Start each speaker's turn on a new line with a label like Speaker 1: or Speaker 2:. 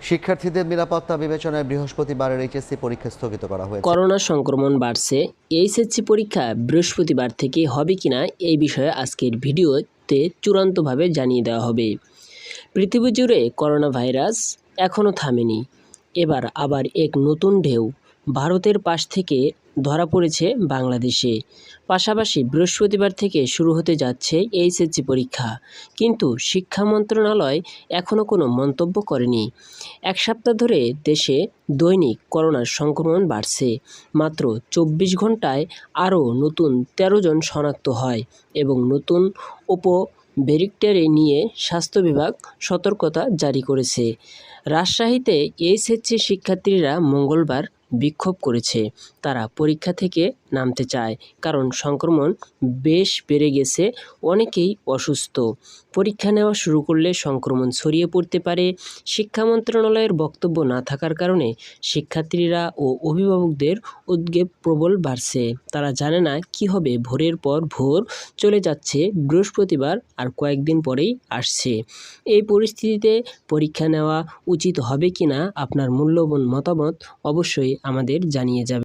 Speaker 1: শিক্ষার্থীদের নিরাপত্তা বিবেচনায় বৃহস্পতিবারের এইচএসসি পরীক্ষা স্থগিত করা হয়েছে।
Speaker 2: করোনা সংক্রমণ বাড়ছে, এইচএসসি পরীক্ষা বৃহস্পতিবার থেকে হবে কিনা এই বিষয়ে আজকের ভিডিওতে চূড়ান্তভাবে জানিয়ে দেওয়া হবে। পৃথিবী জুড়ে করোনা ভাইরাস এখনও থামেনি। এবার আবার এক নতুন ঢেউ ভারতের পাশ থেকে ধরা পড়েছে বাংলাদেশে। পাশাপাশি বৃহস্পতিবার থেকে শুরু হতে যাচ্ছে এইচএসসি পরীক্ষা, কিন্তু শিক্ষা মন্ত্রণালয় এখনও কোনো মন্তব্য করেনি। এক সপ্তাহ ধরে দেশে দৈনিক করোনার সংক্রমণ বাড়ছে। মাত্র 24 ঘন্টায় আরও নতুন 13 জন শনাক্ত হয় এবং নতুন ভেরিয়েন্টে নিয়ে স্বাস্থ্য বিভাগ সতর্কতা জারি করেছে। রাজশাহীতে এইচএসসি শিক্ষার্থীরা মঙ্গলবার বিক্ষোভ করেছে। তারা পরীক্ষা থেকে নামতে চায়, কারণ সংক্রমণ বেশ বেড়ে গেছে, অনেকেই অসুস্থ। পরীক্ষা নেওয়া শুরু করলে সংক্রমণ ছড়িয়ে পড়তে পারে। শিক্ষা মন্ত্রণালয়ের বক্তব্য না থাকার কারণে শিক্ষার্থীরা ও অভিভাবকদের উদ্বেগ প্রবল বাড়ছে। তারা জানে না কী হবে। ভোরের পর ভোর চলে যাচ্ছে, বৃহস্পতিবার আর কয়েকদিন পরেই আসছে। এই পরিস্থিতিতে পরীক্ষা নেওয়া উচিত হবে কিনা আপনার মূল্যবান মতামত অবশ্যই আমাদের জানিয়ে যাবেন।